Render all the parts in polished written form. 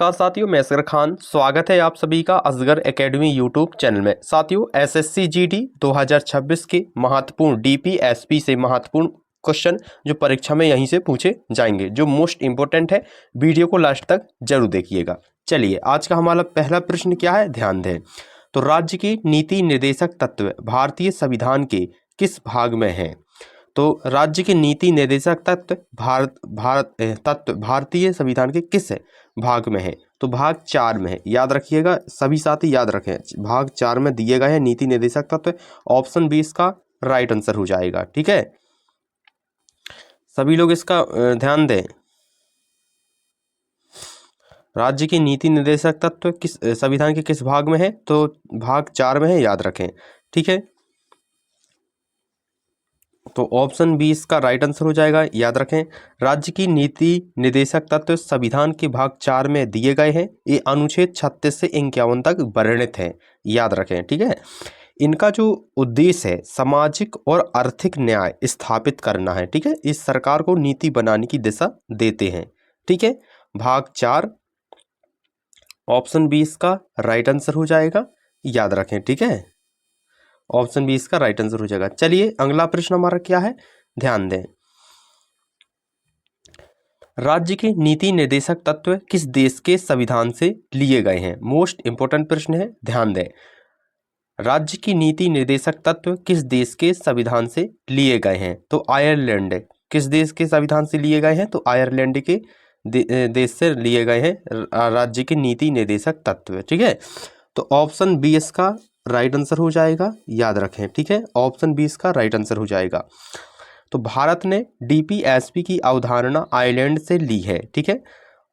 नमस्कार साथियों, मैं असगर खान। स्वागत है आप सभी का असगर एकेडमी यूट्यूब चैनल में। साथियों, एसएससी जीडी 2026 के महत्वपूर्ण डीपीएसपी से महत्वपूर्ण क्वेश्चन जो परीक्षा में यहीं से पूछे जाएंगे, जो मोस्ट इंपोर्टेंट है। वीडियो को लास्ट तक जरूर देखिएगा। चलिए, आज का हमारा पहला प्रश्न क्या है, ध्यान दें। तो राज्य की नीति निर्देशक तत्व भारतीय संविधान के किस भाग में है? तो राज्य के नीति निर्देशक तत्व भारतीय संविधान के किस भाग में है? तो भाग 4 में है। याद रखिएगा, सभी साथी याद रखें, भाग 4 में दिए गए हैं नीति निर्देशक तत्व। ऑप्शन बी इसका राइट आंसर हो जाएगा। ठीक है, सभी लोग इसका ध्यान दें। राज्य की नीति निर्देशक तत्व किस संविधान के किस भाग में है? तो भाग 4 में है, याद रखें। ठीक है, तो ऑप्शन बी इसका राइट आंसर हो जाएगा। याद रखें, राज्य की नीति निर्देशक तत्व संविधान के भाग 4 में दिए गए हैं। ये अनुच्छेद 36 से 51 तक वर्णित है। याद रखें, ठीक है। इनका जो उद्देश्य है, सामाजिक और आर्थिक न्याय स्थापित करना है। ठीक है, इस सरकार को नीति बनाने की दिशा देते हैं। ठीक है, भाग 4 ऑप्शन बी इसका राइट आंसर हो जाएगा। याद रखें, ठीक है, ऑप्शन बी इसका राइट आंसर हो जाएगा। चलिए, अगला प्रश्न हमारा क्या है, ध्यान दें। राज्य के नीति निर्देशक तत्व किस देश के संविधान से लिए गए हैं? मोस्ट इंपोर्टेंट प्रश्न है, ध्यान दें। राज्य की नीति निर्देशक तत्व किस देश के संविधान से लिए गए हैं? तो आयरलैंड। किस देश के संविधान से लिए गए हैं? तो आयरलैंड के देश से लिए गए हैं राज्य के नीति निर्देशक तत्व। ठीक है, तो ऑप्शन बी इसका राइट आंसर हो जाएगा। याद रखें, ठीक है, ऑप्शन बी इसका राइट आंसर हो जाएगा। तो भारत ने डीपीएसपी की अवधारणा आयरलैंड से ली है। ठीक है,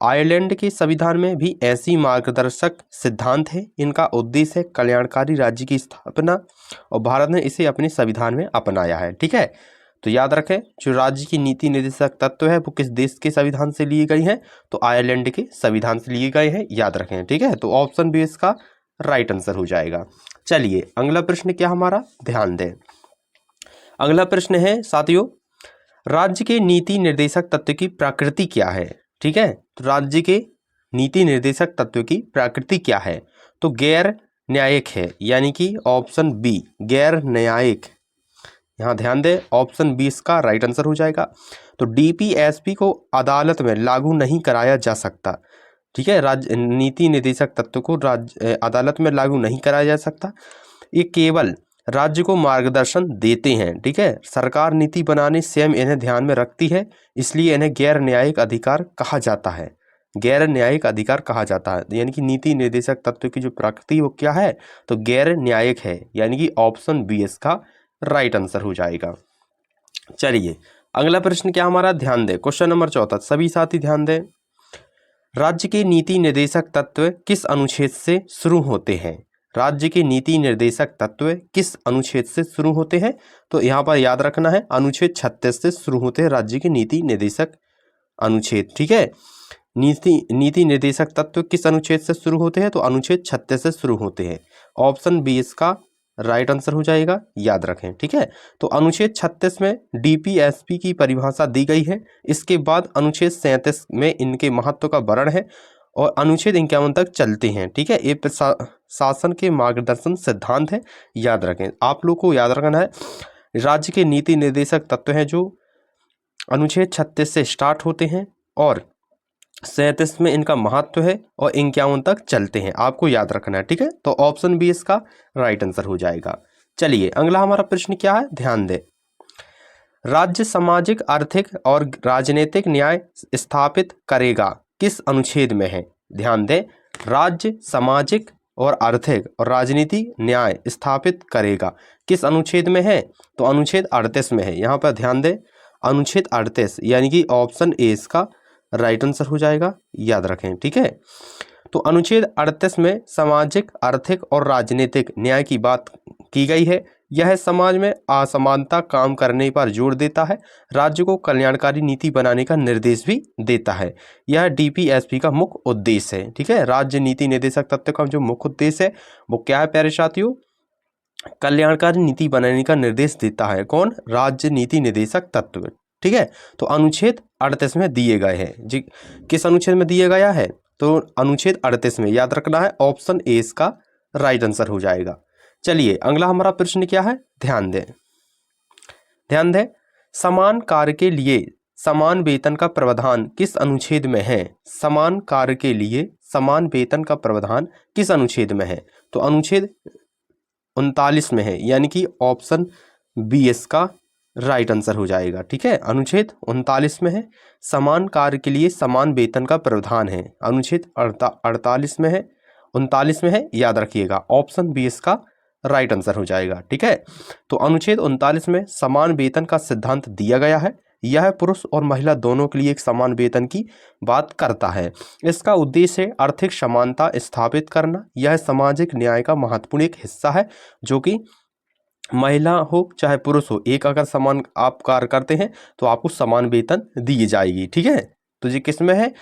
आयरलैंड के संविधान में भी ऐसी मार्गदर्शक सिद्धांत है। इनका उद्देश्य है कल्याणकारी राज्य की स्थापना, और भारत ने इसे अपने संविधान में अपनाया है। ठीक है, तो याद रखें, जो राज्य की नीति निर्देशक तत्व है वो किस देश के संविधान से लिए गई हैं? तो आयरलैंड के संविधान से लिए गए हैं। याद रखें, ठीक है, तो ऑप्शन बी इसका राइट आंसर हो जाएगा। चलिए, अगला प्रश्न क्या हमारा, ध्यान दें। अगला प्रश्न है साथियों, राज्य के नीति निर्देशक तत्व की प्रकृति क्या है? ठीक है, तो राज्य के नीति निर्देशक तत्व की प्रकृति क्या है? तो गैर न्यायिक है, यानी कि ऑप्शन बी गैर न्यायिक। यहाँ ध्यान दें, ऑप्शन बी इसका राइट आंसर हो जाएगा। तो डीपीएसपी को अदालत में लागू नहीं कराया जा सकता। ठीक है, राज्य नीति निर्देशक तत्व को अदालत में लागू नहीं कराया जा सकता। ये केवल राज्य को मार्गदर्शन देते हैं। ठीक है, सरकार नीति बनाने स्वयं इन्हें ध्यान में रखती है, इसलिए इन्हें गैर न्यायिक अधिकार कहा जाता है। गैर न्यायिक अधिकार कहा जाता है, यानी कि नीति निर्देशक तत्व की जो प्रकृति वो क्या है? तो गैर न्यायिक है, यानी कि ऑप्शन बी इसका राइट आंसर हो जाएगा। चलिए, अगला प्रश्न क्या हमारा, ध्यान दें। क्वेश्चन नंबर 14, सभी साथी ध्यान दें। राज्य के नीति निर्देशक तत्व किस अनुच्छेद से शुरू होते हैं? राज्य के नीति निर्देशक तत्व किस अनुच्छेद से शुरू होते हैं? तो यहाँ पर याद रखना है, अनुच्छेद 36 से शुरू होते हैं राज्य के नीति निर्देशक अनुच्छेद। ठीक है, नीति निर्देशक तत्व किस अनुच्छेद से शुरू होते हैं? तो अनुच्छेद 36 से शुरू होते हैं। ऑप्शन बी इसका राइट आंसर हो जाएगा। याद रखें, ठीक है, तो अनुच्छेद 36 में डीपीएसपी की परिभाषा दी गई है। इसके बाद अनुच्छेद 37 में इनके महत्व का वर्णन है, और अनुच्छेद 51 तक चलते हैं। ठीक है, ये शासन के मार्गदर्शन सिद्धांत है। याद रखें, आप लोग को याद रखना है, राज्य के नीति निर्देशक तत्व हैं जो अनुच्छेद 36 से स्टार्ट होते हैं, और 37 में इनका महत्व है, और 51 तक चलते हैं। आपको याद रखना है, ठीक है, तो ऑप्शन बी इसका राइट आंसर हो जाएगा। चलिए, अगला हमारा प्रश्न क्या है, ध्यान दें। राज्य सामाजिक, आर्थिक और राजनीतिक न्याय स्थापित करेगा किस अनुच्छेद में है? ध्यान दें, राज्य सामाजिक और आर्थिक और राजनीतिक न्याय स्थापित करेगा किस अनुच्छेद में है? तो अनुच्छेद 38 में है। यहाँ पर ध्यान दें, अनुच्छेद 38, यानी कि ऑप्शन ए इसका राइट आंसर हो जाएगा। याद रखें, ठीक है, तो अनुच्छेद 38 में सामाजिक, आर्थिक और राजनीतिक न्याय की बात की गई है। यह समाज में असमानता काम करने पर जोर देता है, राज्य को कल्याणकारी नीति बनाने का निर्देश भी देता है। यह डीपीएसपी का मुख्य उद्देश्य है। ठीक है, राज्य नीति निर्देशक तत्व का जो मुख्य उद्देश्य है वो क्या है प्यारे साथियों? कल्याणकारी नीति बनाने का निर्देश देता है। कौन? राज्य नीति निर्देशक तत्व। ठीक है, तो अनुच्छेद 38 में दिए गए हैं जी। किस अनुच्छेद में दिया गया है? तो अनुच्छेद 38 में, याद रखना है ऑप्शन ए इसका राइट आंसर हो जाएगा। चलिए अगला हमारा प्रश्न क्या है, ध्यान दें, ध्यान दें। समान कार्य के लिए समान वेतन का प्रावधान किस अनुच्छेद में है? समान कार्य के लिए समान वेतन का प्रावधान किस अनुच्छेद में है? तो अनुच्छेद 39 में है, यानी कि ऑप्शन बी इसका राइट आंसर हो जाएगा। ठीक है, अनुच्छेद 39 में है, समान कार्य के लिए समान वेतन का प्रावधान है, अनुच्छेद 48 में है, 39 में है, याद रखिएगा ऑप्शन बी इसका राइट आंसर हो जाएगा। ठीक है, तो अनुच्छेद 39 में समान वेतन का सिद्धांत दिया गया है। यह पुरुष और महिला दोनों के लिए एक समान वेतन की बात करता है। इसका उद्देश्य है आर्थिक समानता स्थापित करना। यह सामाजिक न्याय का महत्वपूर्ण एक हिस्सा है, जो कि महिला हो चाहे पुरुष हो, एक अगर समान आप कार्य करते हैं तो आपको समान वेतन दी जाएगी। ठीक है, तो ये किस में है,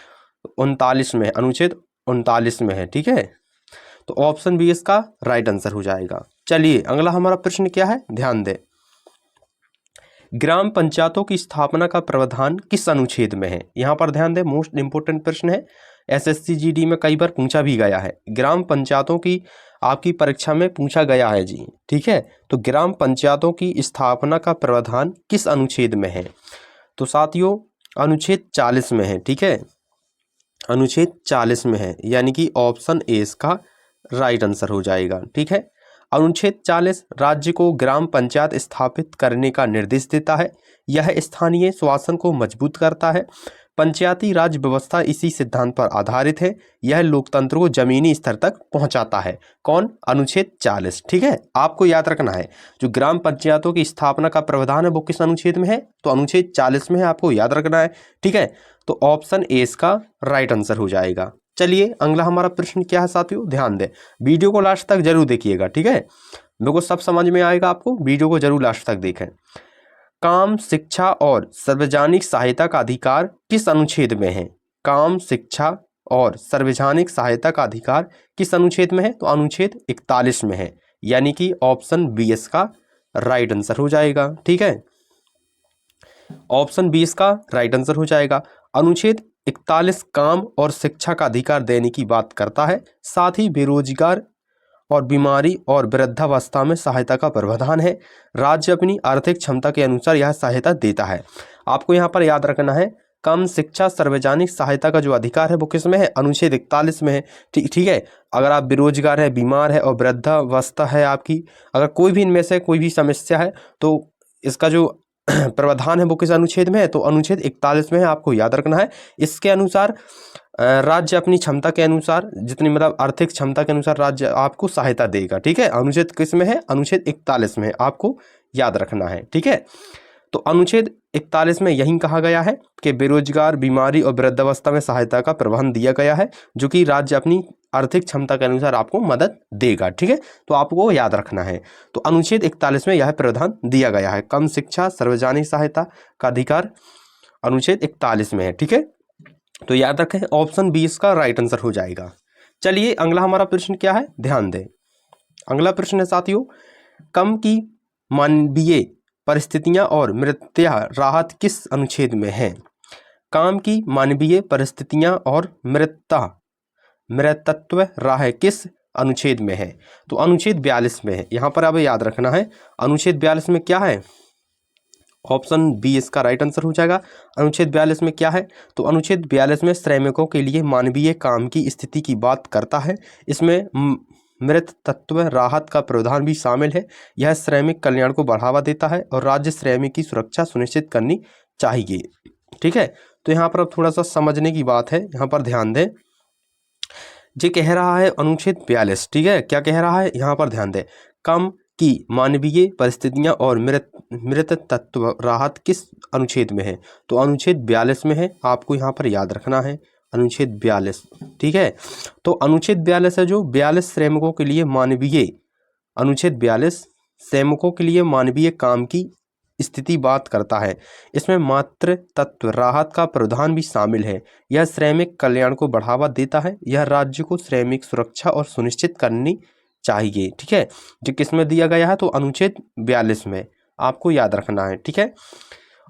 39 में, अनुच्छेद 39 में है। ठीक है, तो ऑप्शन बी इसका राइट आंसर हो जाएगा। चलिए अगला हमारा प्रश्न क्या है, ध्यान दें। ग्राम पंचायतों की स्थापना का प्रावधान किस अनुच्छेद में है? यहाँ पर ध्यान दें, मोस्ट इंपोर्टेंट प्रश्न है, एसएससी जीडी में कई बार पूछा भी गया है। ग्राम पंचायतों की आपकी परीक्षा में पूछा गया है जी। ठीक है, तो ग्राम पंचायतों की स्थापना का प्रावधान किस अनुच्छेद में है? तो साथियों अनुच्छेद 40 में है। ठीक है, अनुच्छेद 40 में है, यानी कि ऑप्शन ए इसका राइट आंसर हो जाएगा। ठीक है, अनुच्छेद 40 राज्य को ग्राम पंचायत स्थापित करने का निर्देश देता है। यह स्थानीय शासन को मजबूत करता है। पंचायती राज व्यवस्था इसी सिद्धांत पर आधारित है। यह लोकतंत्र को जमीनी स्तर तक पहुंचाता है। कौन? अनुच्छेद 40। ठीक है, आपको याद रखना है जो ग्राम पंचायतों की स्थापना का प्रावधान है वो किस अनुच्छेद में है? तो अनुच्छेद 40 में है, आपको याद रखना है। ठीक है, तो ऑप्शन ए इसका राइट आंसर हो जाएगा। चलिए अगला हमारा प्रश्न क्या है साथियों, ध्यान दें, वीडियो को लास्ट तक जरूर देखिएगा। ठीक है, मेरे को सब समझ में आएगा, आपको वीडियो को जरूर लास्ट तक देखें। काम, शिक्षा और सार्वजनिक सहायता का अधिकार किस अनुच्छेद में है? काम, शिक्षा और सार्वजनिक सहायता का अधिकार किस अनुच्छेद में है? तो अनुच्छेद 41 में है, यानी कि ऑप्शन बी इसका राइट आंसर हो जाएगा। ठीक है, ऑप्शन बी इसका राइट आंसर हो जाएगा। अनुच्छेद 41 काम और शिक्षा का अधिकार देने की बात करता है। साथ ही बेरोजगार और बीमारी और वृद्धावस्था में सहायता का प्रावधान है। राज्य अपनी आर्थिक क्षमता के अनुसार यह सहायता देता है। आपको यहाँ पर याद रखना है कम शिक्षा सार्वजनिक सहायता का जो अधिकार है वो किस में है? अनुच्छेद 41 में है। ठीक है, अगर आप बेरोजगार है, बीमार है और वृद्धावस्था है आपकी, अगर कोई भी इनमें से कोई भी समस्या है तो इसका जो प्रावधान है वो किस अनुच्छेद में है? तो अनुच्छेद 41 में है, आपको याद रखना है। इसके अनुसार राज्य अपनी क्षमता के अनुसार, जितनी मतलब आर्थिक क्षमता के अनुसार राज्य आपको सहायता देगा। ठीक है, अनुच्छेद किस में है? अनुच्छेद 41 में है, आपको याद रखना है। ठीक है, तो अनुच्छेद 41 में यही कहा गया है कि बेरोजगार, बीमारी और वृद्धावस्था में सहायता का प्रावधान दिया गया है, जो कि राज्य अपनी आर्थिक क्षमता के अनुसार आपको मदद देगा। ठीक है, तो आपको याद रखना है। तो अनुच्छेद 41 में यह प्रावधान दिया गया है, कम शिक्षा सार्वजनिक सहायता का अधिकार अनुच्छेद 41 में है। ठीक है, तो याद रखें ऑप्शन बी इसका राइट आंसर हो जाएगा। चलिए अगला हमारा प्रश्न क्या है, ध्यान दें। अगला प्रश्न है साथियों, कम की मानवीय परिस्थितियां और मृत्यु राहत किस अनुच्छेद में है? काम की मानवीय परिस्थितियां और मृतत्व राहत किस अनुच्छेद में है? तो अनुच्छेद 42 में है। यहाँ पर अब याद रखना है अनुच्छेद 42 में क्या है? ऑप्शन बी इसका राइट आंसर हो जाएगा। अनुच्छेद 42 में क्या है? तो अनुच्छेद 42 में श्रमिकों के लिए मानवीय काम की स्थिति की बात करता है। इसमें मृत तत्व राहत का प्रावधान भी शामिल है। यह श्रमिक कल्याण को बढ़ावा देता है और राज्य श्रमिक की सुरक्षा सुनिश्चित करनी चाहिए। ठीक है, तो यहाँ पर अब थोड़ा सा समझने की बात है, यहाँ पर ध्यान दें। ये कह रहा है अनुच्छेद 42। ठीक है, क्या कह रहा है यहाँ पर ध्यान दें, कम की मानवीय परिस्थितियां और मृत तत्व राहत किस अनुच्छेद में है? तो अनुच्छेद 42 में है, आपको यहाँ पर याद रखना है अनुच्छेद 42। ठीक है, तो अनुच्छेद 42 है जो 42 श्रमिकों के लिए मानवीय, अनुच्छेद 42 श्रमिकों के लिए मानवीय काम की स्थिति बात करता है। इसमें मातृ तत्व राहत का प्रावधान भी शामिल है। यह श्रमिक कल्याण को बढ़ावा देता है। यह राज्य को श्रमिक सुरक्षा और सुनिश्चित करनी चाहिए। ठीक है, जो किस में दिया गया है? तो अनुच्छेद 42 में, आपको याद रखना है। ठीक है,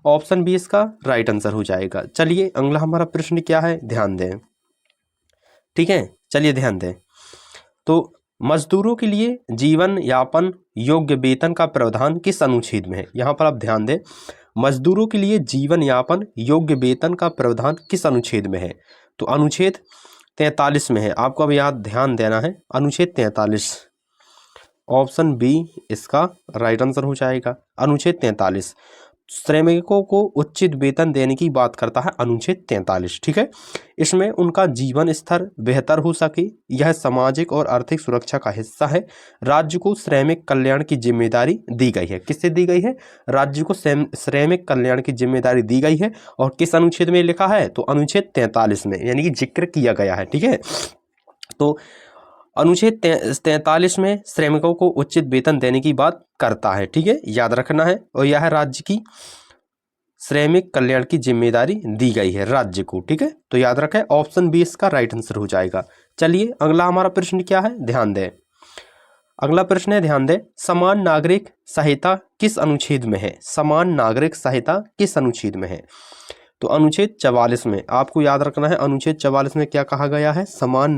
ऑप्शन बी इसका राइट आंसर हो जाएगा। चलिए अगला हमारा प्रश्न क्या है, ध्यान दें। ठीक है, चलिए ध्यान दें। तो मजदूरों के लिए जीवन यापन योग्य वेतन का प्रावधान किस अनुच्छेद में है? यहाँ पर आप ध्यान दें, मजदूरों के लिए जीवन यापन योग्य वेतन का प्रावधान किस अनुच्छेद में है? तो अनुच्छेद 43 में है। आपको अब याद ध्यान देना है, अनुच्छेद 43, ऑप्शन बी इसका राइट आंसर हो जाएगा। अनुच्छेद 43 श्रमिकों को उचित वेतन देने की बात करता है अनुच्छेद 43। ठीक है, इसमें उनका जीवन स्तर बेहतर हो सके, यह सामाजिक और आर्थिक सुरक्षा का हिस्सा है। राज्य को श्रमिक कल्याण की जिम्मेदारी दी गई है। किससे दी गई है? राज्य को श्रमिक कल्याण की जिम्मेदारी दी गई है। और किस अनुच्छेद में लिखा है? तो अनुच्छेद 43 में, यानी कि जिक्र किया गया है। ठीक है, तो अनुच्छेद 43 में श्रमिकों को उचित वेतन देने की बात करता है। ठीक है, याद रखना है। और यह राज्य की श्रमिक कल्याण की जिम्मेदारी दी गई है राज्य को। ठीक है, तो याद रखें, ऑप्शन बी इसका राइट आंसर हो जाएगा। चलिए अगला हमारा प्रश्न क्या है, ध्यान दें। अगला प्रश्न है, ध्यान दें, समान नागरिक संहिता किस अनुच्छेद में है? समान नागरिक संहिता किस अनुच्छेद में है? तो अनुच्छेद 44 में। आपको याद रखना है, अनुच्छेद 44 में क्या कहा गया है? समान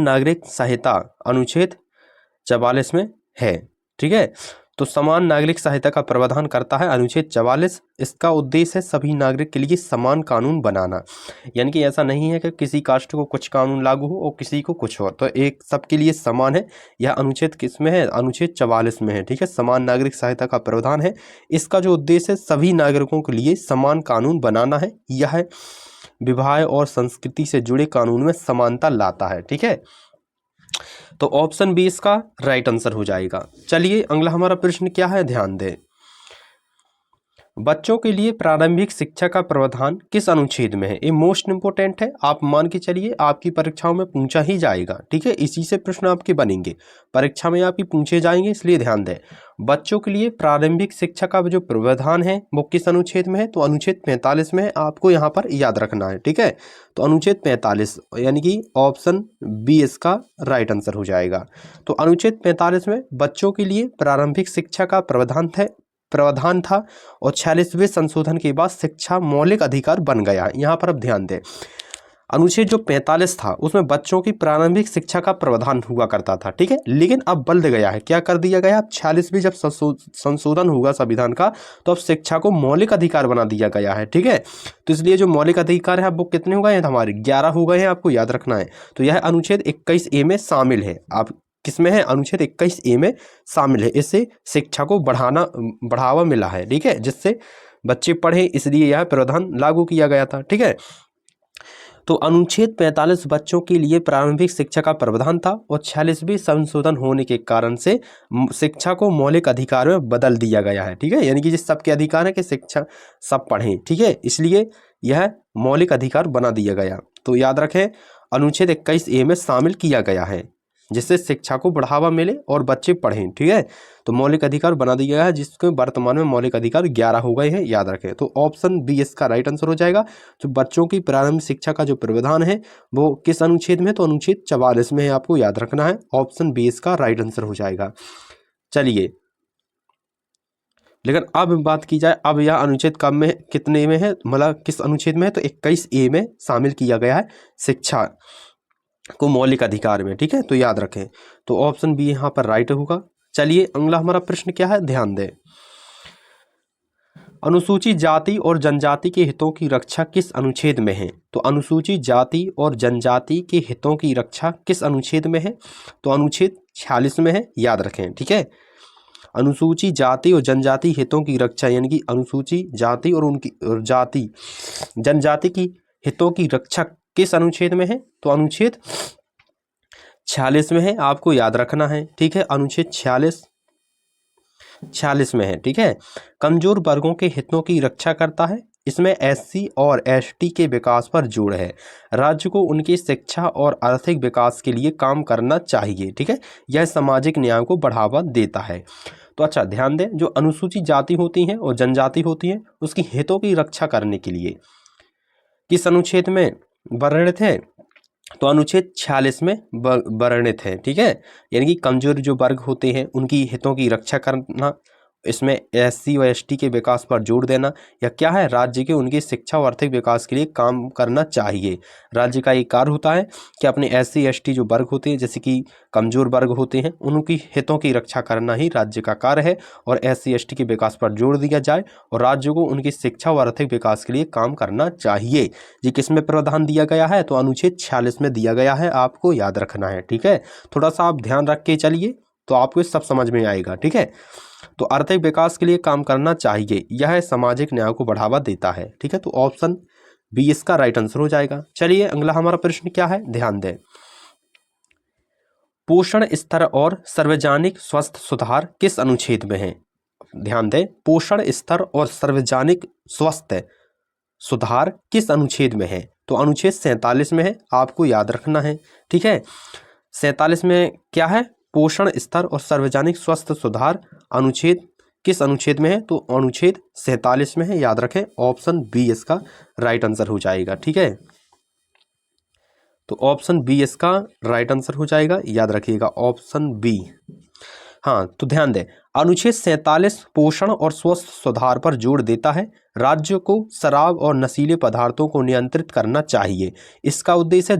नागरिक संहिता अनुच्छेद 44 में है। ठीक है, तो समान नागरिक संहिता का प्रावधान करता है अनुच्छेद 44। इसका उद्देश्य है सभी नागरिक के लिए समान कानून बनाना, यानी कि ऐसा नहीं है कि किसी कास्ट को कुछ कानून लागू हो और किसी को कुछ हो, तो एक सबके लिए समान है। यह अनुच्छेद किस में है? अनुच्छेद 44 में है। ठीक है, समान नागरिक संहिता का प्रावधान है। इसका जो उद्देश्य है सभी नागरिकों के लिए समान कानून बनाना है। यह विवाह और संस्कृति से जुड़े कानून में समानता लाता है। ठीक है, तो ऑप्शन बी इसका राइट आंसर हो जाएगा। चलिए अगला हमारा प्रश्न क्या है, ध्यान दें। बच्चों के लिए प्रारंभिक शिक्षा का प्रावधान किस अनुच्छेद में है? ये मोस्ट इंपोर्टेंट है, आप मान के चलिए आपकी परीक्षाओं में पूछा ही जाएगा। ठीक है, इसी से प्रश्न आपके बनेंगे, परीक्षा में आपकी पूछे जाएंगे, इसलिए ध्यान दें। बच्चों के लिए प्रारंभिक शिक्षा का जो प्रावधान है वो किस अनुच्छेद में है? तो अनुच्छेद 45 में है। आपको यहाँ पर याद रखना है। ठीक है, तो अनुच्छेद 45 यानी कि ऑप्शन बी इसका राइट आंसर हो जाएगा। तो अनुच्छेद 45 में बच्चों के लिए प्रारंभिक शिक्षा का प्रावधान था और 46वें संशोधन के बाद शिक्षा मौलिक अधिकार बन गया है। यहाँ पर अब ध्यान दें, अनुच्छेद जो 45 था उसमें बच्चों की प्रारंभिक शिक्षा का प्रावधान हुआ करता था। ठीक है, लेकिन अब बदल गया है, क्या कर दिया गया? 46वें जब संशोधन हुआ संविधान का, तो अब शिक्षा को मौलिक अधिकार बना दिया गया है। ठीक है, तो इसलिए जो मौलिक अधिकार है वो कितने हो गए हैं? हमारे 11 हो गए हैं, आपको याद रखना है। तो यह अनुच्छेद 21A में शामिल है। आप किसमें है? अनुच्छेद 21A में शामिल है। इससे शिक्षा को बढ़ावा मिला है। ठीक है, जिससे बच्चे पढ़े, इसलिए यह प्रावधान लागू किया गया था। ठीक है, तो अनुच्छेद 45 बच्चों के लिए प्रारंभिक शिक्षा का प्रावधान था और 46वें संशोधन होने के कारण से शिक्षा को मौलिक अधिकार में बदल दिया गया है। ठीक है, यानी कि जिस सबके अधिकार है कि शिक्षा सब पढ़ें। ठीक है, इसलिए यह मौलिक अधिकार बना दिया गया। तो याद रखें, अनुच्छेद 21A में शामिल किया गया है, जिससे शिक्षा को बढ़ावा मिले और बच्चे पढ़ें। ठीक है, तो मौलिक अधिकार बना दिया गया है, जिसके वर्तमान में मौलिक अधिकार 11 हो गए हैं, याद रखें। तो ऑप्शन बी इसका राइट आंसर हो जाएगा। तो बच्चों की प्रारंभिक शिक्षा का जो प्रावधान है वो किस अनुच्छेद में? तो अनुच्छेद 44 में है, आपको याद रखना है। ऑप्शन बी इसका राइट आंसर हो जाएगा। चलिए, लेकिन अब बात की जाए, अब यह अनुच्छेद कब में, कितने में है, मतलब किस अनुच्छेद में है? तो 21A में शामिल किया गया है शिक्षा को मौलिक अधिकार में। ठीक है, तो याद रखें, तो ऑप्शन बी यहाँ पर राइट होगा। चलिए अगला हमारा प्रश्न क्या है, ध्यान दें। अनुसूचित जाति और जनजाति के हितों की रक्षा किस अनुच्छेद में है? तो अनुसूचित जाति और जनजाति के हितों की रक्षा किस अनुच्छेद में है? तो अनुच्छेद 46 में है, याद रखें। ठीक है, अनुसूचित जाति और जनजाति हितों की रक्षा, यानी कि अनुसूचित जाति और उनकी जनजाति की हितों की रक्षा किस अनुच्छेद में है? तो अनुच्छेद 46 में है, आपको याद रखना है। ठीक है, अनुच्छेद 46 में है। ठीक है, कमजोर वर्गों के हितों की रक्षा करता है। इसमें SC और ST के विकास पर जोर है। राज्य को उनकी शिक्षा और आर्थिक विकास के लिए काम करना चाहिए। ठीक है, यह सामाजिक न्याय को बढ़ावा देता है। तो अच्छा ध्यान दें, जो अनुसूचित जाति होती हैं और जनजाति होती हैं उसकी हितों की रक्षा करने के लिए किस अनुच्छेद में वर्णित है? तो अनुच्छेद 46 में वर्णित है। ठीक है, यानी कि कमजोर जो वर्ग होते हैं उनकी हितों की रक्षा करना इसमें SC व ST के विकास पर जोर देना, या क्या है, राज्य के उनकी शिक्षा और आर्थिक विकास के लिए काम करना चाहिए। राज्य का एक कार्य होता है कि अपने SC ST जो वर्ग होते हैं, जैसे कि कमजोर वर्ग होते हैं, उनकी हितों की रक्षा करना ही राज्य का कार्य है, और SC ST के विकास पर जोर दिया जाए और राज्य को उनकी शिक्षा और आर्थिक विकास के लिए काम करना चाहिए। ये किसमें प्रावधान दिया गया है, तो अनुच्छेद 46 में दिया गया है, आपको याद रखना है। ठीक है, थोड़ा सा आप ध्यान रख के चलिए तो आपको सब समझ में आएगा। ठीक है, तो आर्थिक विकास के लिए काम करना चाहिए, यह सामाजिक न्याय को बढ़ावा देता है। ठीक है, तो ऑप्शन बी इसका राइट आंसर हो जाएगा। चलिए अगला हमारा प्रश्न क्या है, ध्यान दें। पोषण स्तर और सार्वजनिक स्वास्थ्य सुधार किस अनुच्छेद में है। ध्यान दें, पोषण स्तर और सार्वजनिक स्वास्थ्य सुधार किस अनुच्छेद में है, तो अनुच्छेद 47 में है, आपको याद रखना है। ठीक है, 47 में क्या है, पोषण स्तर और सार्वजनिक स्वास्थ्य सुधार अनुच्छेद किस अनुच्छेद में है, तो अनुच्छेद 47 में है, याद रखें। ऑप्शन बी इसका राइट आंसर हो जाएगा। ठीक है, तो ऑप्शन बी इसका राइट आंसर हो जाएगा, याद रखिएगा ऑप्शन बी। हाँ, तो ध्यान दें, अनुच्छेद 47 पोषण और स्वास्थ्य सुधार पर जोर देता है। राज्य को शराब और नशीले पदार्थों को नियंत्रित करना चाहिए। इसका उद्देश्य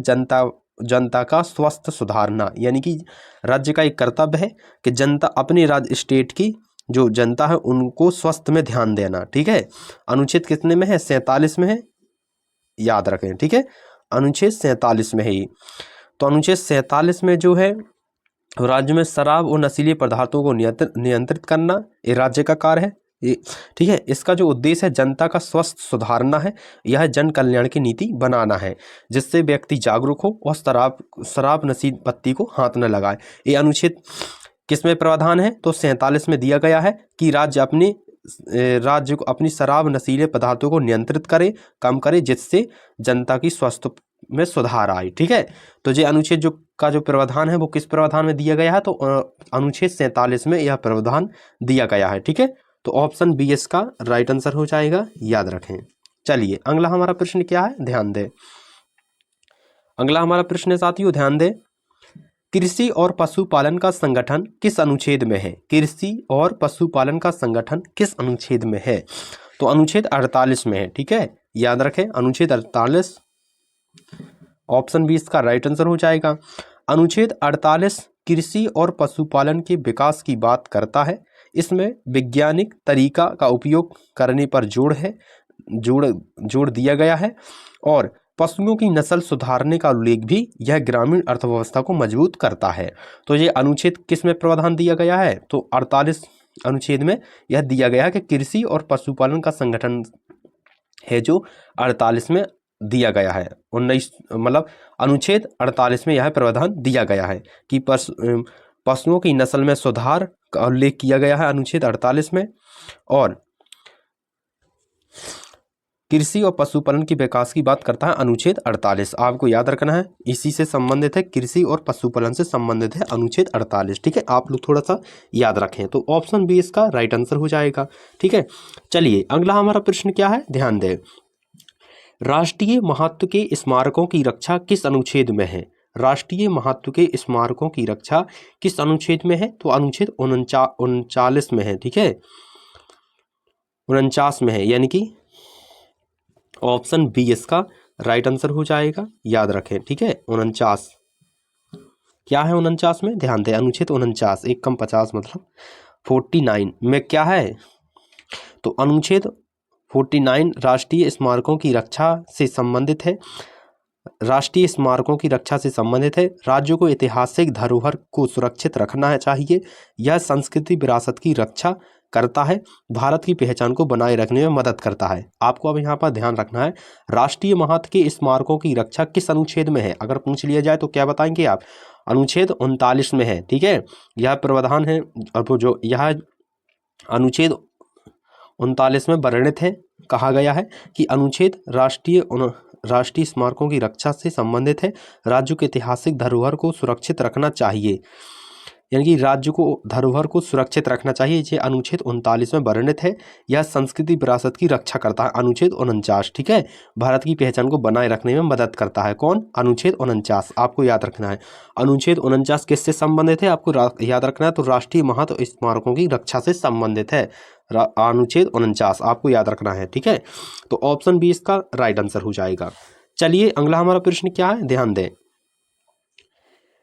जनता का स्वास्थ्य सुधारना, यानी कि राज्य का एक कर्तव्य है कि जनता, अपने राज्य स्टेट की जो जनता है उनको स्वास्थ्य में ध्यान देना। ठीक है, अनुच्छेद कितने में है, 47 में है, याद रखें। ठीक है, अनुच्छेद 47 में है ये। तो अनुच्छेद 47 में जो है, राज्य में शराब और नशीले पदार्थों को नियंत्रित करना ये राज्य का कार्य है। ये ठीक है, इसका जो उद्देश्य है जनता का स्वास्थ्य सुधारना है, यह जन कल्याण की नीति बनाना है जिससे व्यक्ति जागरूक हो और शराब नशीली पत्ती को हाथ न लगाए। ये अनुच्छेद किसमें प्रावधान है, तो 47 में दिया गया है कि राज्य को अपनी शराब नशीले पदार्थों को नियंत्रित करे, कम करे, जिससे जनता की स्वास्थ्य में सुधार आए। ठीक है, तो ये अनुच्छेद का जो प्रावधान है वो किस प्रावधान में दिया गया है, तो अनुच्छेद 47 में यह प्रावधान दिया गया है। ठीक है, तो ऑप्शन बी इसका राइट आंसर हो जाएगा, याद रखें। चलिए अगला हमारा प्रश्न क्या है, ध्यान दें। अगला हमारा प्रश्न साथियों ध्यान दें, कृषि और पशुपालन का संगठन किस अनुच्छेद में है। कृषि और पशुपालन का संगठन किस अनुच्छेद में है, तो अनुच्छेद 48 में है। ठीक है, याद रखें अनुच्छेद 48, ऑप्शन बी इसका राइट आंसर हो जाएगा। अनुच्छेद 48 कृषि और पशुपालन के विकास की बात करता है। इसमें वैज्ञानिक तरीका का उपयोग करने पर जोड़ दिया गया है और पशुओं की नस्ल सुधारने का उल्लेख भी यह ग्रामीण अर्थव्यवस्था को मजबूत करता है। तो ये अनुच्छेद किस में प्रावधान दिया गया है, तो 48 अनुच्छेद में यह दिया गया है कि कृषि और पशुपालन का संगठन है जो 48 में दिया गया है। 19 मतलब अनुच्छेद 48 में यह प्रावधान दिया गया है कि पशुओं की नस्ल में सुधार का उल्लेख किया गया है अनुच्छेद 48 में, और कृषि और पशुपालन के विकास की बात करता है अनुच्छेद 48। आपको याद रखना है, इसी से संबंधित है, कृषि और पशुपालन से संबंधित है अनुच्छेद 48। ठीक है, आप लोग थोड़ा सा याद रखें, तो ऑप्शन बी इसका राइट आंसर हो जाएगा। ठीक है, चलिए अगला हमारा प्रश्न क्या है, ध्यान दें। राष्ट्रीय महत्व के स्मारकों की रक्षा किस अनुच्छेद में है। राष्ट्रीय महत्व के स्मारकों की रक्षा किस अनुच्छेद में है, तो अनुच्छेद 39 में है। ठीक है, 49 में है, यानी कि ऑप्शन बी इसका राइट आंसर हो जाएगा, याद रखें। ठीक है, 49 क्या है, 49 में ध्यान दें, अनुच्छेद 49 एक कम 50 मतलब 49 में क्या है, तो अनुच्छेद 49 राष्ट्रीय स्मारकों की रक्षा से संबंधित है। राष्ट्रीय स्मारकों की रक्षा से संबंधित है। राज्यों को ऐतिहासिक धरोहर को सुरक्षित रखना चाहिए। यह संस्कृति विरासत की रक्षा करता है, भारत की पहचान को बनाए रखने में मदद करता है। आपको अब यहाँ पर ध्यान रखना है, राष्ट्रीय महत्व के स्मारकों की रक्षा किस अनुच्छेद में है, अगर पूछ लिया जाए तो क्या बताएंगे आप, अनुच्छेद 39 में है। ठीक है, यह प्रावधान है, और जो यह अनुच्छेद 39 में वर्णित है, कहा गया है कि अनुच्छेद राष्ट्रीय स्मारकों की रक्षा से संबंधित है। राज्यों के ऐतिहासिक धरोहर को सुरक्षित रखना चाहिए। यानी कि राज्य को धरोहर को सुरक्षित रखना चाहिए, ये अनुच्छेद 39 में वर्णित है। यह संस्कृति विरासत की रक्षा करता है, अनुच्छेद 49। ठीक है, भारत की पहचान को बनाए रखने में मदद करता है, कौन? अनुच्छेद 49, आपको याद रखना है। अनुच्छेद 49 किससे संबंधित है? आपको याद रखना है, तो राष्ट्रीय महत्व स्मारकों की रक्षा से संबंधित है। अनुच्छेद 49 आपको याद रखना है। ठीक है, तो ऑप्शन बी इसका राइट आंसर हो जाएगा। चलिए अगला हमारा प्रश्न क्या है, ध्यान दें।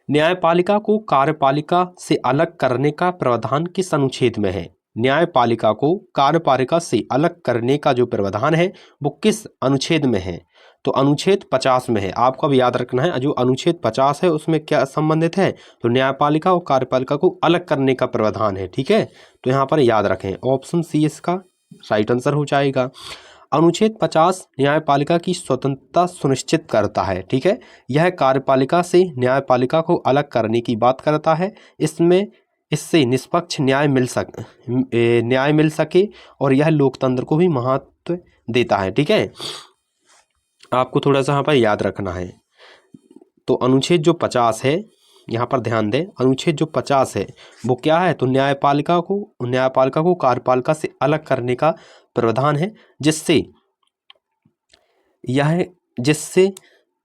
न्यायपालिका को कार्यपालिका से अलग करने का प्रावधान किस अनुच्छेद में है? न्यायपालिका को कार्यपालिका से अलग करने का जो प्रावधान है वो किस अनुच्छेद में है? तो अनुच्छेद 50 में है। आपको अब याद रखना है, जो अनुच्छेद 50 है उसमें क्या संबंधित है? तो न्यायपालिका और कार्यपालिका को अलग करने का प्रावधान है। ठीक है, तो यहाँ पर याद रखें, ऑप्शन सी इसका राइट आंसर हो जाएगा। अनुच्छेद 50 न्यायपालिका की स्वतंत्रता सुनिश्चित करता है। ठीक है, यह कार्यपालिका से न्यायपालिका को अलग करने की बात करता है। इससे निष्पक्ष न्याय मिल सके और यह लोकतंत्र को भी महत्व देता है। ठीक है, आपको थोड़ा सा यहाँ पर याद रखना है। तो अनुच्छेद जो 50 है, यहाँ पर ध्यान दें, अनुच्छेद जो 50 है वो क्या है? तो न्यायपालिका को कार्यपालिका से अलग करने का प्रावधान है, जिससे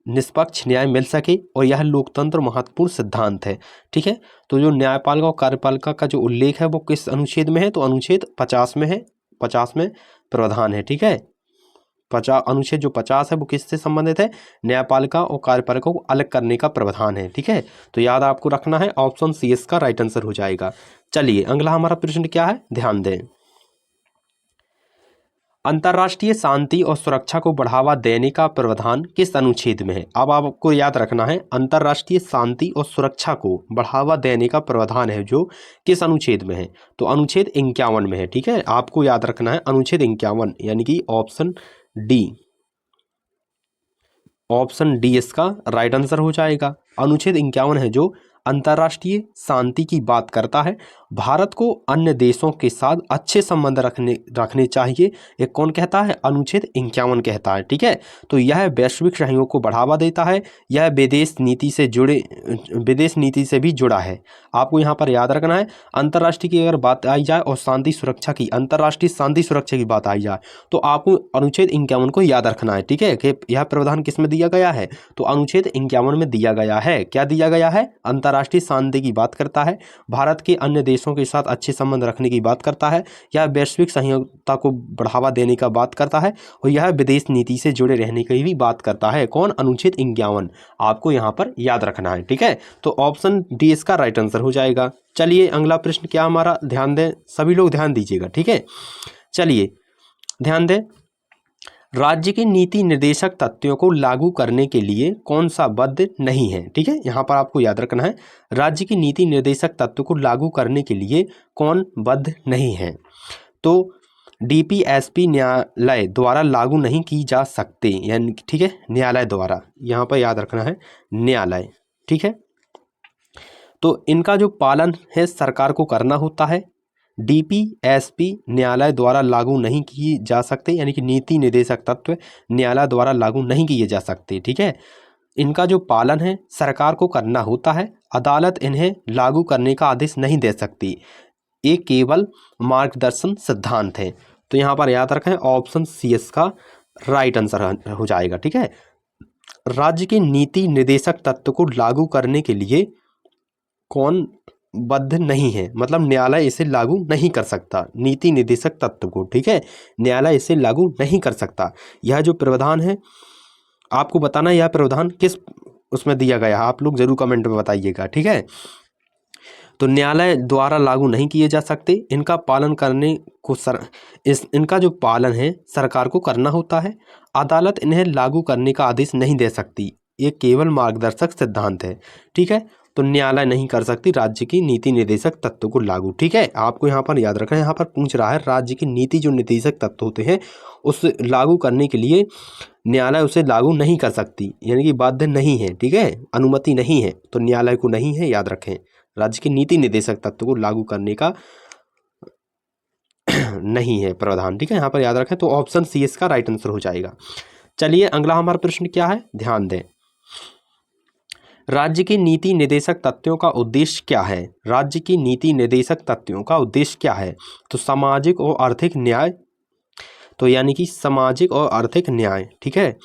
निष्पक्ष न्याय मिल सके और यह लोकतंत्र महत्वपूर्ण सिद्धांत है। ठीक है, तो जो न्यायपालिका और कार्यपालिका का जो उल्लेख है वो किस अनुच्छेद में है? तो अनुच्छेद 50 में है, 50 में प्रावधान है। ठीक है, अनुच्छेद जो 50 है वो किससे संबंधित है? न्यायपालिका और कार्यपालिका को अलग करने का प्रावधान है। ठीक है, तो याद आपको रखना है, ऑप्शन सी इसका राइट आंसर हो जाएगा। चलिए अगला हमारा प्रश्न क्या है, ध्यान दें। अंतर्राष्ट्रीय शांति और सुरक्षा को बढ़ावा देने का प्रावधान किस अनुच्छेद में है? अब आपको याद रखना है, अंतर्राष्ट्रीय शांति और सुरक्षा को बढ़ावा देने का प्रावधान है जो किस अनुच्छेद में है? तो अनुच्छेद 51 में है। ठीक है, आपको याद रखना है अनुच्छेद 51, यानी कि ऑप्शन डी इसका राइट आंसर हो जाएगा। अनुच्छेद 51 है जो अंतर्राष्ट्रीय शांति की बात करता है। भारत को अन्य देशों के साथ अच्छे संबंध रखने चाहिए, ये कौन कहता है? अनुच्छेद 51 कहता है। ठीक है, तो यह वैश्विक सहयोग को बढ़ावा देता है। यह विदेश नीति से भी जुड़ा है। आपको यहाँ पर याद रखना है, अंतर्राष्ट्रीय की अगर बात आई जाए और अंतर्राष्ट्रीय शांति सुरक्षा की बात आई जाए तो आपको अनुच्छेद 51 को याद रखना है। ठीक है, कि यह प्रावधान किस में दिया गया है? तो अनुच्छेद 51 में दिया गया है। क्या दिया गया है? अंतर्राष्ट्रीय शांति की बात करता है, भारत के अन्य देशों के साथ अच्छे संबंध रखने की बात करता है, यह वैश्विक सहयोगिता को बढ़ावा देने का बात करता है और यह विदेश नीति से जुड़े रहने की भी बात करता है। कौन? अनुच्छेद 51 आपको यहाँ पर याद रखना है। ठीक है, तो ऑप्शन डी इसका राइट आंसर हो जाएगा। चलिए अगला प्रश्न क्या हमारा, ध्यान दें, सभी लोग ध्यान दीजिएगा। ठीक है, चलिए ध्यान दें। राज्य के नीति निर्देशक तत्वों को लागू करने के लिए कौन सा बद्ध नहीं है? ठीक है, यहाँ पर आपको याद रखना है, राज्य की नीति निर्देशक तत्व को लागू करने के लिए कौन बद्ध नहीं है? तो डीपीएसपी न्यायालय द्वारा लागू नहीं की जा सकते, यानी ठीक है, न्यायालय द्वारा, यहाँ पर याद रखना है न्यायालय। ठीक है, तो इनका जो पालन है सरकार को करना होता है। डीपीएसपी न्यायालय द्वारा लागू नहीं किए जा सकते, यानी कि नीति निर्देशक तत्व न्यायालय द्वारा लागू नहीं किए जा सकते। ठीक है, इनका जो पालन है सरकार को करना होता है। अदालत इन्हें लागू करने का आदेश नहीं दे सकती, ये केवल मार्गदर्शन सिद्धांत है। तो यहाँ पर याद रखें, ऑप्शन सी इसका राइट आंसर हो जाएगा। ठीक है, राज्य के नीति निर्देशक तत्व को लागू करने के लिए कौन बद्ध नहीं है? मतलब न्यायालय इसे लागू नहीं कर सकता, नीति निर्देशक तत्व को। ठीक है, न्यायालय इसे लागू नहीं कर सकता। यह जो प्रावधान है आपको बताना, यह प्रावधान किस उसमें दिया गया है, आप लोग जरूर कमेंट में बताइएगा। ठीक है, तो न्यायालय द्वारा लागू नहीं किए जा सकते, इनका पालन करने को इनका जो पालन है सरकार को करना होता है। अदालत इन्हें लागू करने का आदेश नहीं दे सकती, ये केवल मार्गदर्शक सिद्धांत है। ठीक है, तो न्यायालय नहीं कर सकती राज्य की नीति निर्देशक तत्व को लागू। ठीक है, आपको यहाँ पर याद रखना है, यहाँ पर पूछ रहा है राज्य की नीति जो निर्देशक तत्व होते हैं उस लागू करने के लिए न्यायालय उसे लागू नहीं कर सकती, यानी कि बाध्य नहीं है। ठीक है, अनुमति नहीं है, तो न्यायालय को नहीं है, याद रखें, राज्य की नीति निर्देशक तत्व को लागू करने का नहीं है प्रावधान। ठीक है, यहाँ पर याद रखें, तो ऑप्शन सी इसका राइट आंसर हो जाएगा। चलिए अगला हमारा प्रश्न क्या है, ध्यान दें। राज्य के नीति निर्देशक तत्वों का उद्देश्य क्या है? राज्य की नीति निर्देशक तत्वों का उद्देश्य क्या है? तो सामाजिक और आर्थिक न्याय, तो यानी कि सामाजिक और आर्थिक न्याय, ठीक है,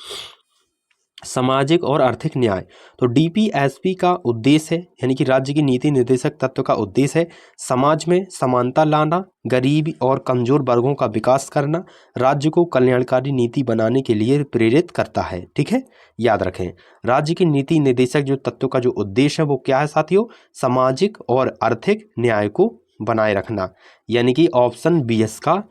सामाजिक और आर्थिक न्याय। तो डीपीएसपी का उद्देश्य है, यानी कि राज्य की नीति निर्देशक तत्व का उद्देश्य है समाज में समानता लाना, गरीब और कमजोर वर्गों का विकास करना, राज्य को कल्याणकारी नीति बनाने के लिए प्रेरित करता है, ठीक है, याद रखें। राज्य की नीति निर्देशक जो तत्व का जो उद्देश्य है वो क्या है साथियों? सामाजिक और आर्थिक न्याय को बनाए रखना, यानी कि ऑप्शन बी एस का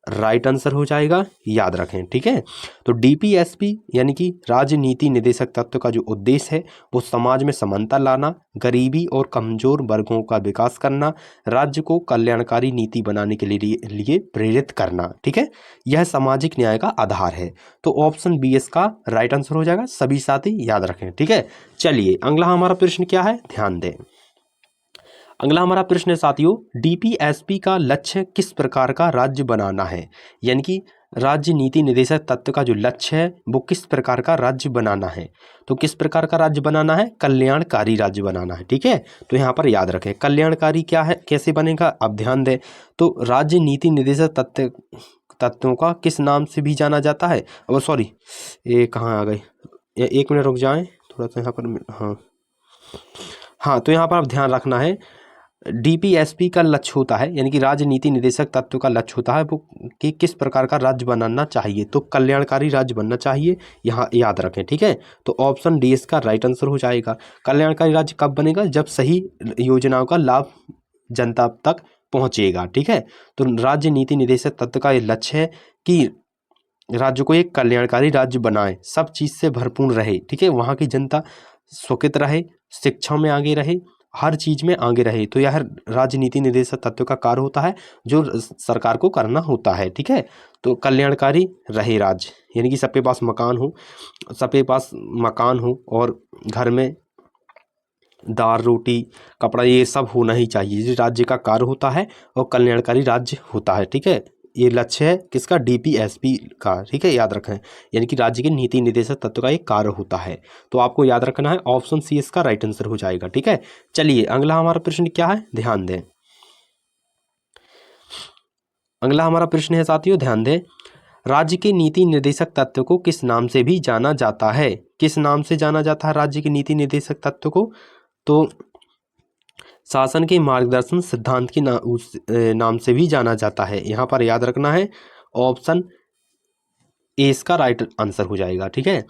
राइट आंसर हो जाएगा, याद रखें, ठीक है। तो डीपीएसपी यानी कि राज्य नीति निर्देशक तत्व का जो उद्देश्य है वो समाज में समानता लाना, गरीबी और कमजोर वर्गों का विकास करना, राज्य को कल्याणकारी नीति बनाने के लिए प्रेरित करना, ठीक है, यह सामाजिक न्याय का आधार है। तो ऑप्शन बी एस का राइट आंसर हो जाएगा, सभी साथी याद रखें, ठीक है। चलिए अगला हमारा प्रश्न क्या है, ध्यान दें। अगला हमारा प्रश्न है साथियों, डीपीएसपी का लक्ष्य किस प्रकार का राज्य बनाना है? यानी कि राज्य नीति निर्देशक तत्व का जो लक्ष्य है वो किस प्रकार का राज्य बनाना है? तो किस प्रकार का राज्य बनाना है? कल्याणकारी राज्य बनाना है, ठीक है। तो यहाँ पर याद रखें कल्याणकारी क्या है, कैसे बनेगा, अब ध्यान दें। तो राज्य नीति निर्देशक तत्वों का किस नाम से भी जाना जाता है? और सॉरी, ये कहाँ आ गए, एक मिनट रुक जाएं थोड़ा सा यहाँ पर। हाँ, तो यहाँ पर आप ध्यान रखना है, डीपीएसपी का लक्ष्य होता है, यानी कि राज्य नीति निर्देशक तत्व का लक्ष्य होता है वो कि किस प्रकार का राज्य बनाना चाहिए, तो कल्याणकारी राज्य बनना चाहिए, यहाँ याद रखें, ठीक है। तो ऑप्शन डी इसका राइट आंसर हो जाएगा। कल्याणकारी राज्य कब बनेगा? जब सही योजनाओं का लाभ जनता तक पहुँचेगा, ठीक है। तो राज्य नीति निर्देशक तत्व का ये लक्ष्य है कि राज्य को एक कल्याणकारी राज्य बनाए, सब चीज़ से भरपूर रहे, ठीक है, वहाँ की जनता सुखित रहे, शिक्षा में आगे रहे, हर चीज़ में आगे रहे। तो यह राजनीति निर्देशक तत्व का कार्य होता है जो सरकार को करना होता है, ठीक है। तो कल्याणकारी रहे राज्य, यानी कि सबके पास मकान हो और घर में दाल रोटी कपड़ा ये सब होना ही चाहिए, ये राज्य का कार्य होता है और कल्याणकारी राज्य होता है, ठीक है। ये लक्ष्य है किसका? डीपीएसपी का, ठीक है, याद रखें, यानी कि राज्य के नीति निर्देशक तत्व का एक कार्य होता है। तो आपको याद रखना है, ऑप्शन सी इसका राइट आंसर हो जाएगा, ठीक है। चलिए अगला हमारा प्रश्न क्या है, ध्यान दें। अगला हमारा प्रश्न है साथियों, ध्यान दें, राज्य के नीति निर्देशक तत्व को किस नाम से भी जाना जाता है? किस नाम से जाना जाता है राज्य के नीति निर्देशक तत्व को? तो शासन के मार्गदर्शन सिद्धांत के नाम से भी जाना जाता है। यहाँ पर याद रखना है, ऑप्शन ए इसका राइट आंसर हो जाएगा, ठीक है,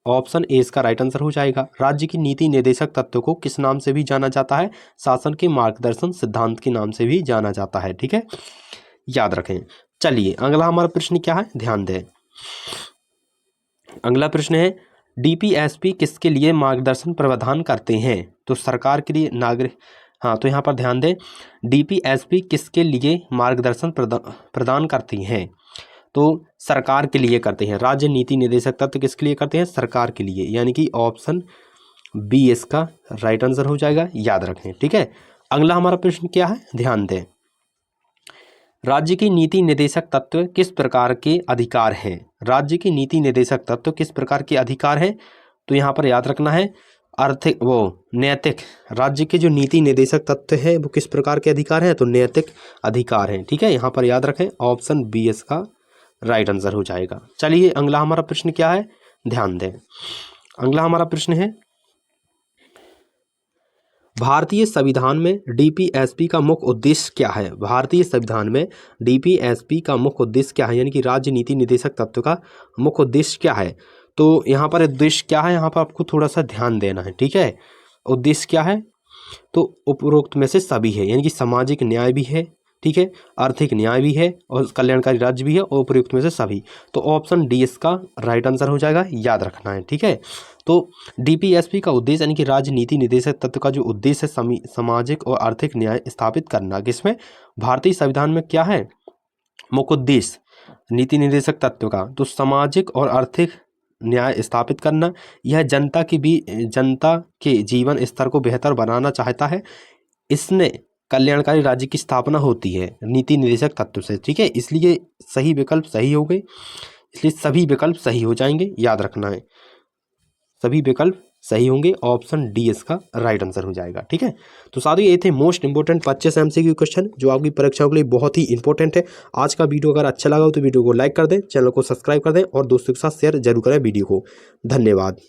ऑप्शन ए इसका राइट आंसर हो जाएगा। राज्य की नीति निर्देशक तत्व को किस नाम से भी जाना जाता है? शासन के मार्गदर्शन सिद्धांत के नाम से भी जाना जाता है, ठीक है, याद रखें। चलिए अगला हमारा प्रश्न क्या है, ध्यान दें। अगला प्रश्न है, डीपीएसपी किसके लिए मार्गदर्शन प्रदान करते हैं? तो सरकार के लिए, नागरिक, हाँ, तो यहाँ पर ध्यान दें, डीपीएसपी किसके लिए मार्गदर्शन प्रदान करती हैं? तो सरकार के लिए करते हैं। राज्य नीति निर्देशक तत्व किसके लिए करते हैं? सरकार के लिए, यानी कि ऑप्शन बी इसका राइट आंसर हो जाएगा, याद रखें, ठीक है। अगला हमारा प्रश्न क्या है, ध्यान दें, राज्य की नीति निर्देशक तत्व किस प्रकार के अधिकार हैं? राज्य की नीति निर्देशक तत्व किस प्रकार के अधिकार हैं? तो यहाँ पर याद रखना है, नैतिक, राज्य के जो नीति निर्देशक तत्व है वो किस प्रकार के अधिकार हैं? तो नैतिक अधिकार हैं, ठीक है, यहाँ पर याद रखें, ऑप्शन बी इसका राइट आंसर हो जाएगा। चलिए अगला हमारा प्रश्न क्या है, ध्यान दें। अगला हमारा प्रश्न है, भारतीय संविधान में डीपीएसपी का मुख्य उद्देश्य क्या है? भारतीय संविधान में डीपीएसपी का मुख्य उद्देश्य क्या है, यानी कि राज्य नीति निर्देशक तत्व का मुख्य उद्देश्य क्या है? तो यहाँ पर उद्देश्य क्या है, यहाँ पर आपको थोड़ा सा ध्यान देना है, ठीक है। उद्देश्य क्या है? तो उपरोक्त में से सभी है, यानी कि सामाजिक न्याय भी है, ठीक है, आर्थिक न्याय भी है और कल्याणकारी राज्य भी है, और उपयुक्त में से सभी। तो ऑप्शन डी इसका राइट आंसर हो जाएगा, याद रखना है, ठीक है। तो डीपीएसपी का उद्देश्य, यानी कि राज्य नीति निर्देशक तत्व का जो उद्देश्य है सामाजिक और आर्थिक न्याय स्थापित करना, किसमें? भारतीय संविधान में क्या है मुख्य उद्देश्य नीति निर्देशक तत्व का? तो सामाजिक और आर्थिक न्याय स्थापित करना। यह जनता के जीवन स्तर को बेहतर बनाना चाहता है। इसने कल्याणकारी राज्य की स्थापना होती है नीति निर्देशक तत्व से, ठीक है, इसलिए सही विकल्प सही हो गए, इसलिए सभी विकल्प सही हो जाएंगे, याद रखना है। सभी विकल्प सही होंगे, ऑप्शन डी इसका राइट आंसर हो जाएगा। ठीक है, तो साथियों ये थे मोस्ट इंपोर्टेंट 25 MCQ क्वेश्चन जो आपकी परीक्षाओं के लिए बहुत ही इंपॉर्टेंट है। आज का वीडियो अगर अच्छा लगा हो तो वीडियो को लाइक कर दें, चैनल को सब्सक्राइब कर दें और दोस्तों के साथ शेयर जरूर करें वीडियो को। धन्यवाद।